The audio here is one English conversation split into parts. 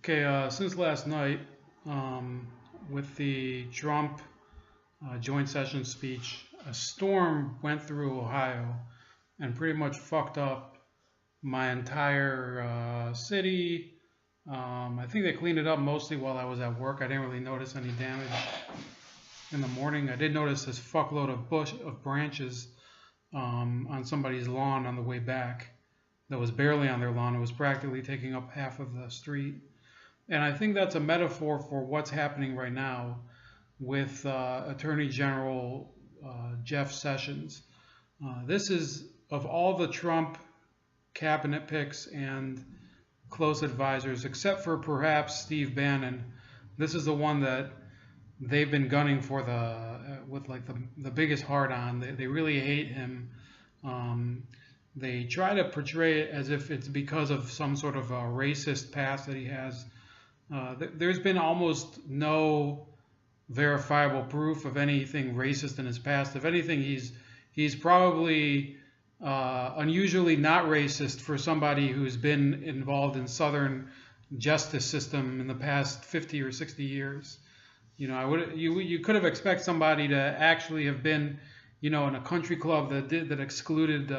Okay, since last night, with the Trump joint session speech, a storm went through Ohio and pretty much fucked up my entire city. I think they cleaned it up mostly while I was at work. I didn't really notice any damage in the morning. I did notice this fuckload of branches on somebody's lawn on the way back. That was barely on their lawn. It was practically taking up half of the street. And I think that's a metaphor for what's happening right now with Attorney General Jeff Sessions. This is, of all the Trump cabinet picks and close advisors, except for perhaps Steve Bannon, this is the one that they've been gunning for with like the biggest hard on. They really hate him. They try to portray it as if it's because of some sort of a racist past that he has. There's been almost no verifiable proof of anything racist in his past. If anything, he's probably unusually not racist for somebody who's been involved in Southern justice system in the past 50 or 60 years. You know, you could have expected somebody to actually have been, you know, in a country club that excluded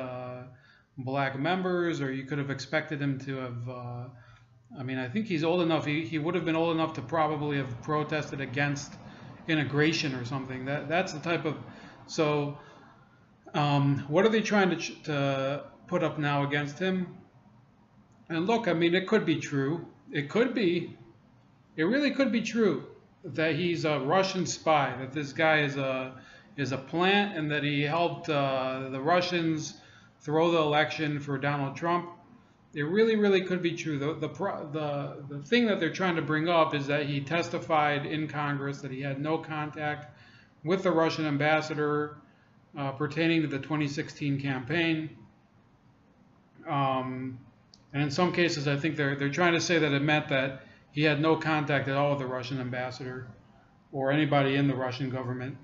black members, or you could have expected him to have. I mean, I think he's old enough. He would have been old enough to probably have protested against integration or something. That's the type of. So, what are they trying to put up now against him? And look, I mean, it could be true. It could be. It really could be true that he's a Russian spy. That this guy is a plant, and that he helped the Russians throw the election for Donald Trump. It really, really could be true. The thing that they're trying to bring up is that he testified in Congress that he had no contact with the Russian ambassador pertaining to the 2016 campaign. And in some cases, I think they're trying to say that it meant that he had no contact at all with the Russian ambassador or anybody in the Russian government.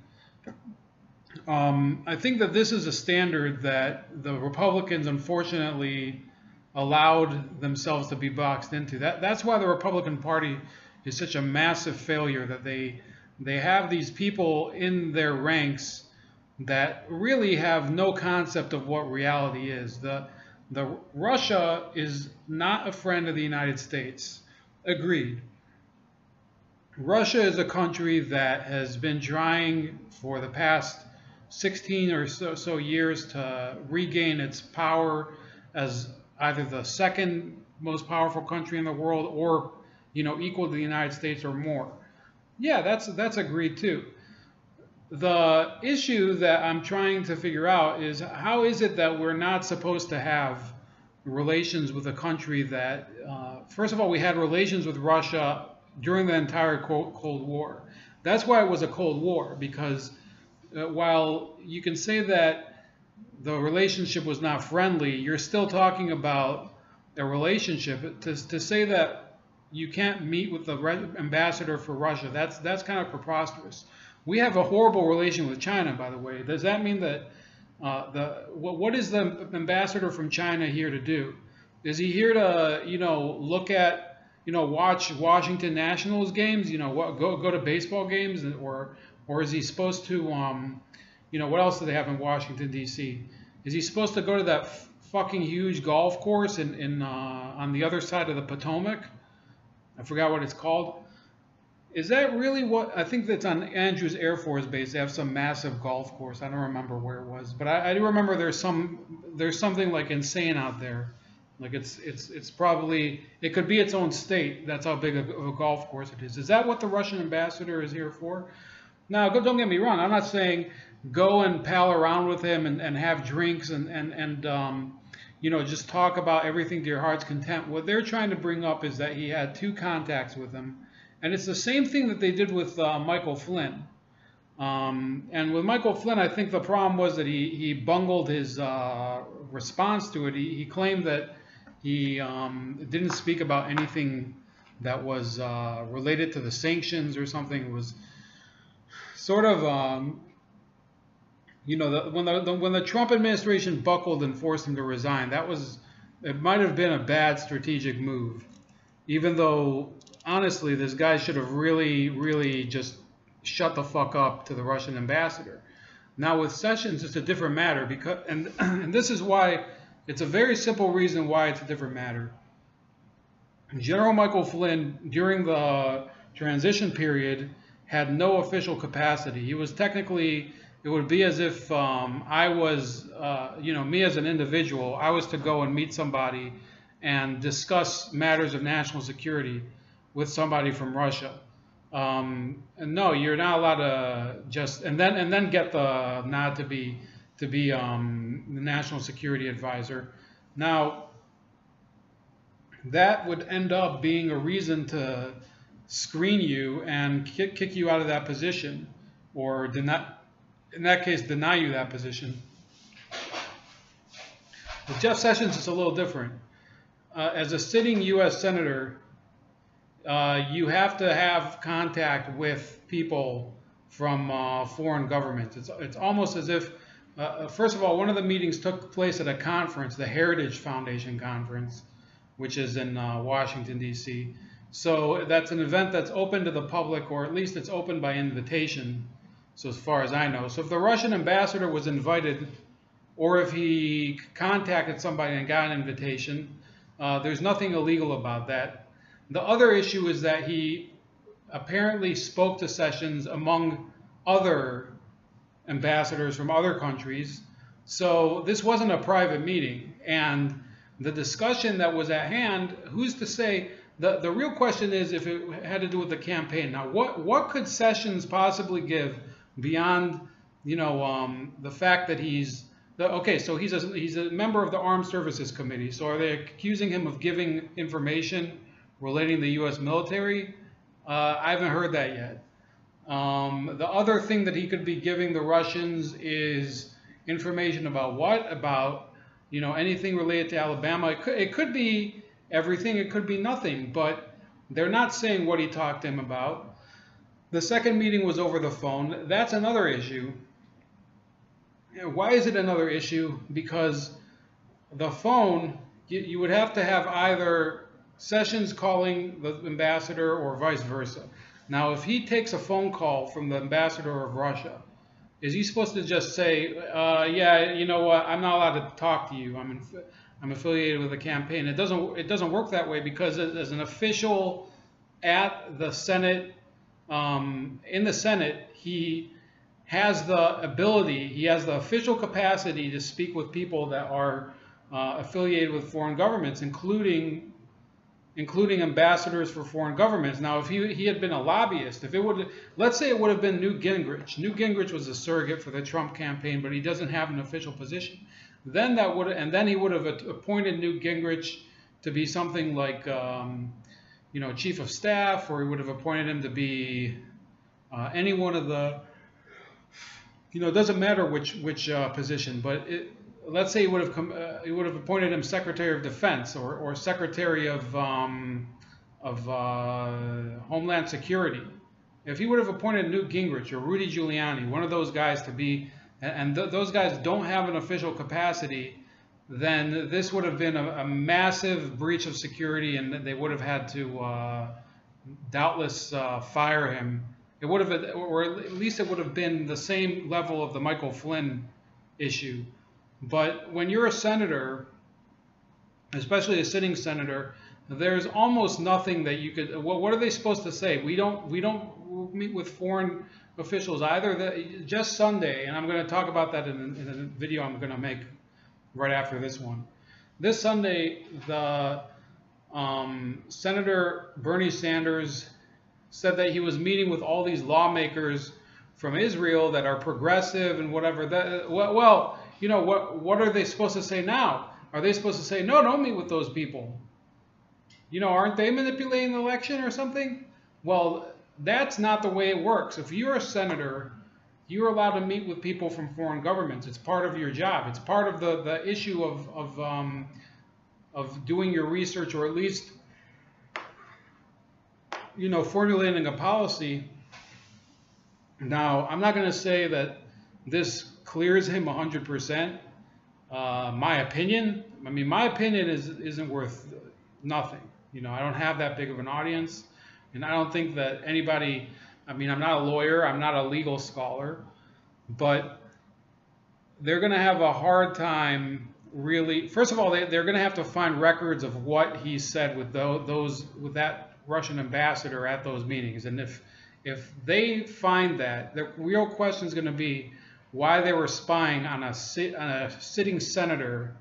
I think that this is a standard that the Republicans, unfortunately, allowed themselves to be boxed into. That's why the Republican Party is such a massive failure, that they have these people in their ranks that really have no concept of what reality is. The Russia is not a friend of the United States. Agreed. Russia is a country that has been trying for the past 16 or so years to regain its power as either the second most powerful country in the world, or, you know, equal to the United States or more. Yeah, that's agreed too. The issue that I'm trying to figure out is, how is it that we're not supposed to have relations with a country that, first of all, we had relations with Russia during the entire Cold War. That's why it was a Cold War, because while you can say that the relationship was not friendly, you're still talking about a relationship. To say that you can't meet with the ambassador for Russia, that's kind of preposterous. We have a horrible relation with China, by the way. Does that mean that what is the ambassador from China here to do? Is he here to, you know, look at, you know, watch Washington Nationals games, you know, go to baseball games, or is he supposed to, you know, what else do they have in Washington, D.C.? Is he supposed to go to that fucking huge golf course on the other side of the Potomac? I forgot what it's called. Is that really what? I think that's on Andrews Air Force Base. They have some massive golf course. I don't remember where it was, but I do remember there's something like insane out there. Like it's probably, it could be its own state. That's how big of a golf course it is. Is that what the Russian ambassador is here for? Now, don't get me wrong. I'm not saying go and pal around with him and have drinks and you know, just talk about everything to your heart's content. What they're trying to bring up is that he had 2 contacts with him. And it's the same thing that they did with Michael Flynn. And with Michael Flynn, I think the problem was that he bungled his response to it. He claimed that he didn't speak about anything that was related to the sanctions or something. It was sort of, you know, when the Trump administration buckled and forced him to resign, it might have been a bad strategic move, even though honestly, this guy should have really just shut the fuck up to the Russian ambassador. Now with Sessions, it's a different matter because, and this is why it's a very simple reason why it's a different matter. General Michael Flynn, during the transition period, had no official capacity. He was technically, it would be as if I was, me as an individual, I was to go and meet somebody and discuss matters of national security with somebody from Russia. And no, you're not allowed to just and then get the nod to be the national security advisor. Now, that would end up being a reason to screen you and kick you out of that position, or in that case, deny you that position. With Jeff Sessions, it's a little different. As a sitting U.S. senator, you have to have contact with people from foreign governments. It's almost as if, first of all, one of the meetings took place at a conference, the Heritage Foundation Conference, which is in Washington, D.C. So that's an event that's open to the public, or at least it's open by invitation, so as far as I know. So if the Russian ambassador was invited, or if he contacted somebody and got an invitation, there's nothing illegal about that. The other issue is that he apparently spoke to Sessions among other ambassadors from other countries. So this wasn't a private meeting. And the discussion that was at hand, who's to say? The real question is if it had to do with the campaign. Now, what could Sessions possibly give beyond, the fact that so he's a member of the Armed Services Committee. So are they accusing him of giving information relating to the U.S. military? I haven't heard that yet. The other thing that he could be giving the Russians is information about what? About, anything related to Alabama. It could be everything, it could be nothing, but they're not saying what he talked to him about. The second meeting was over the phone. That's another issue. Why is it another issue? Because the phone, you would have to have either Sessions calling the ambassador or vice versa. Now, if he takes a phone call from the ambassador of Russia, is he supposed to just say, yeah, you know what, I'm not allowed to talk to you. I'm affiliated with the campaign. It doesn't work that way, because as an official at the Senate, in the Senate, he has the ability, he has the official capacity to speak with people that are affiliated with foreign governments, including ambassadors for foreign governments. Now, if he had been a lobbyist, let's say it would have been Newt Gingrich. Newt Gingrich was a surrogate for the Trump campaign, but he doesn't have an official position. Then he would have appointed Newt Gingrich to be something like, chief of staff, or he would have appointed him to be any one of the, it doesn't matter which position, but let's say he would have appointed him Secretary of Defense or Secretary of Homeland Security. If he would have appointed Newt Gingrich or Rudy Giuliani, one of those guys to be, and those guys don't have an official capacity, then this would have been a massive breach of security, and they would have had to doubtless fire him. It would have, or at least it would have been the same level of the Michael Flynn issue. But when you're a senator, especially a sitting senator, there's almost nothing that you could. Well, what are they supposed to say? We don't meet with foreign officials either. Just Sunday, and I'm going to talk about that in a video I'm going to make right after this one. This Sunday, the Senator Bernie Sanders said that he was meeting with all these lawmakers from Israel that are progressive and whatever. Well, what are they supposed to say now? Are they supposed to say, no, don't meet with those people? Aren't they manipulating the election or something? Well, that's not the way it works. If you're a senator, you're allowed to meet with people from foreign governments. It's part of your job. It's part of the issue of doing your research, or at least formulating a policy. Now, I'm not going to say that this clears him 100%. My opinion isn't worth nothing. I don't have that big of an audience. And I don't think that anybody, I mean, I'm not a lawyer, I'm not a legal scholar, but they're going to have a hard time really. First of all, they're going to have to find records of what he said with those with that Russian ambassador at those meetings. And if they find that, the real question is going to be why they were spying on a sitting senator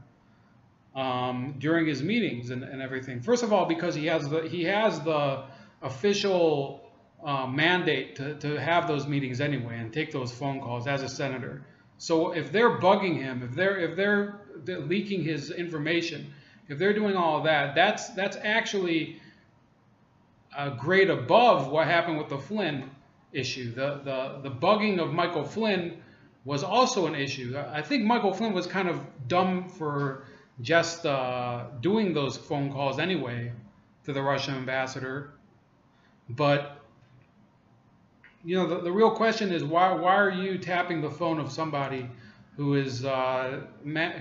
during his meetings and everything. First of all, because he has the official mandate to have those meetings anyway and take those phone calls as a senator. So if they're bugging him, if they're leaking his information, if they're doing all of that, that's actually a grade above what happened with the Flynn issue. The bugging of Michael Flynn was also an issue. I think Michael Flynn was kind of dumb for just doing those phone calls anyway to the Russian ambassador. But you know, the real question is why are you tapping the phone of somebody who is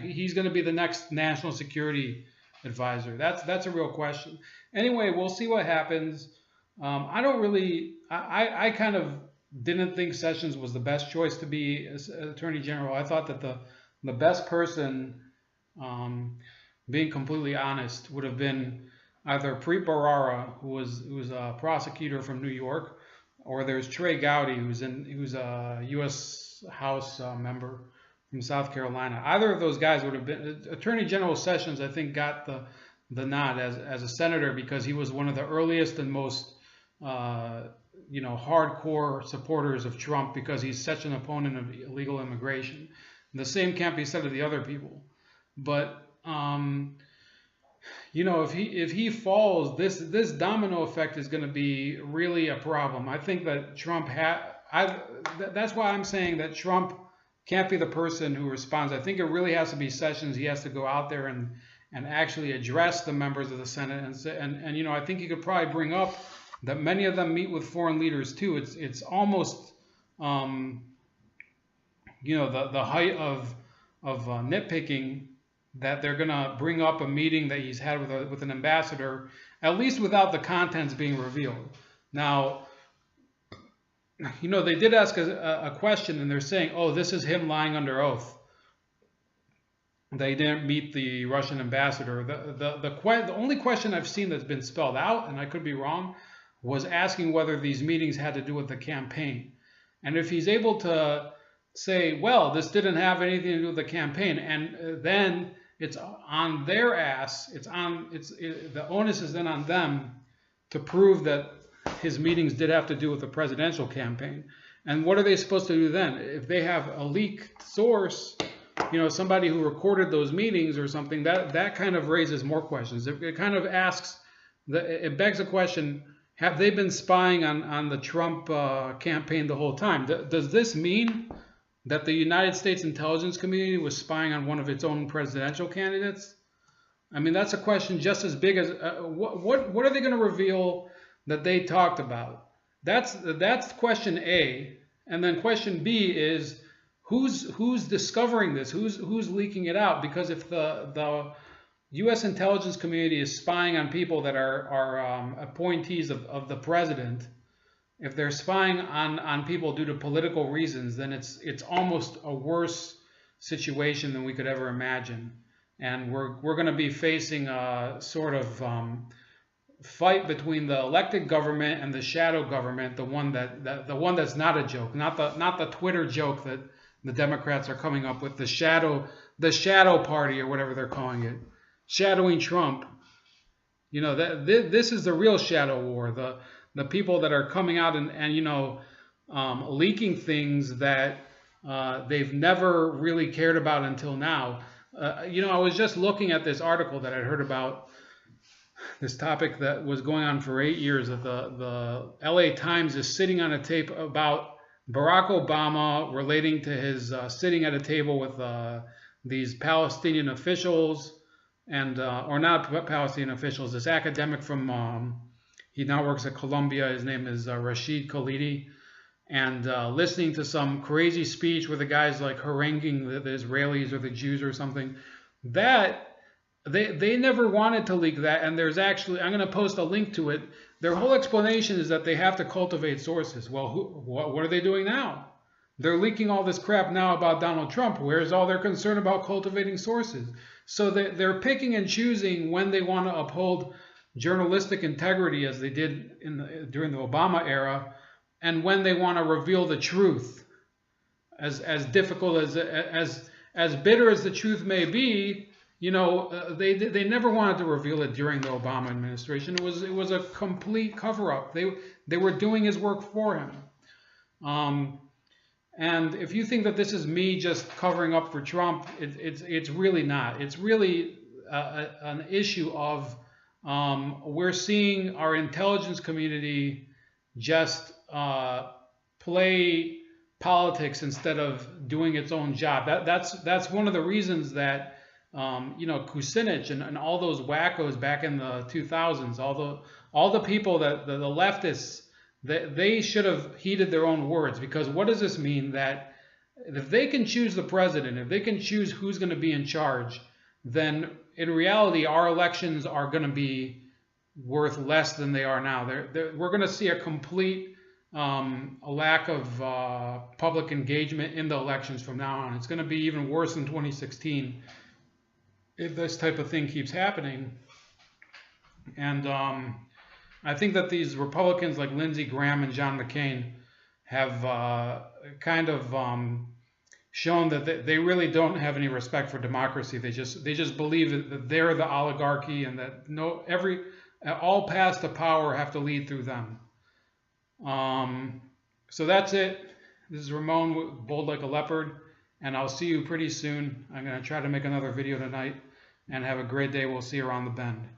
he's going to be the next national security advisor? That's a real question. Anyway, we'll see what happens. I kind of didn't think Sessions was the best choice to be Attorney General. I thought that the best person, being completely honest, would have been either Preet Bharara, who was a prosecutor from New York, or there's Trey Gowdy, who's a U.S. House member from South Carolina. Either of those guys would have been. Attorney General Sessions, I think, got the nod as a senator because he was one of the earliest and most hardcore supporters of Trump because he's such an opponent of illegal immigration. And the same can't be said of the other people. But if he falls, this domino effect is going to be really a problem. I think that Trump that's why I'm saying that Trump can't be the person who responds. I think it really has to be Sessions. He has to go out there and actually address the members of the Senate and I think he could probably bring up that many of them meet with foreign leaders too. It's almost the height of nitpicking that they're going to bring up a meeting that he's had with an ambassador, at least without the contents being revealed. Now, they did ask a question, and they're saying, oh, this is him lying under oath. They didn't meet the Russian ambassador. The only question I've seen that's been spelled out, and I could be wrong, was asking whether these meetings had to do with the campaign. And if he's able to say, well, this didn't have anything to do with the campaign, and then it's on their ass. The onus is then on them to prove that his meetings did have to do with the presidential campaign. And what are they supposed to do then? If they have a leaked source, somebody who recorded those meetings or something, that kind of raises more questions. It kind of it begs a question: have they been spying on the Trump campaign the whole time? Does this mean that the United States intelligence community was spying on one of its own presidential candidates? I mean, that's a question just as big as what are they going to reveal that they talked about? That's question A, and then question B is who's discovering this? Who's leaking it out? Because if the U.S. intelligence community is spying on people that are appointees of the president, if they're spying on people due to political reasons, then it's almost a worse situation than we could ever imagine. And we're going to be facing a sort of fight between the elected government and the shadow government, the one that's not a joke, not the Twitter joke that the Democrats are coming up with, the shadow party or whatever they're calling it, shadowing Trump. This is the real shadow war. The people that are coming out and leaking things that they've never really cared about until now. I was just looking at this article that I'd heard about, this topic that was going on for 8 years, that the LA Times is sitting on a tape about Barack Obama relating to his sitting at a table with these Palestinian officials or not Palestinian officials, this academic from he now works at Columbia. His name is Rashid Khalidi. And listening to some crazy speech where the guy's like haranguing the Israelis or the Jews or something. That they never wanted to leak that. And there's actually, I'm going to post a link to it. their whole explanation is that they have to cultivate sources. Well, what are they doing now? They're leaking all this crap now about Donald Trump. Where's all their concern about cultivating sources? So they're picking and choosing when they want to uphold journalistic integrity, as they did during the Obama era, and when they want to reveal the truth. As difficult as bitter as the truth may be, you know, they never wanted to reveal it during the Obama administration. It was a complete cover-up. They were doing his work for him. And if you think that this is me just covering up for Trump, it's really not. It's really an issue of we're seeing our intelligence community just play politics instead of doing its own job. That's one of the reasons that you know, Kucinich and all those wackos back in the 2000s, all the people that the leftists, they should have heeded their own words. Because what does this mean? That if they can choose the president, if they can choose who's going to be in charge, then in reality our elections are going to be worth less than they are now. We're going to see a complete a lack of public engagement in the elections from now on. It's going to be even worse than 2016 if this type of thing keeps happening. And I think that these Republicans like Lindsey Graham and John McCain have kind of shown that they really don't have any respect for democracy. They just believe that they're the oligarchy, and that all paths to power have to lead through them. So that's it. This is Ramon, Bold Like a Leopard, and I'll see you pretty soon. I'm going to try to make another video tonight, and have a great day. We'll see you around the bend.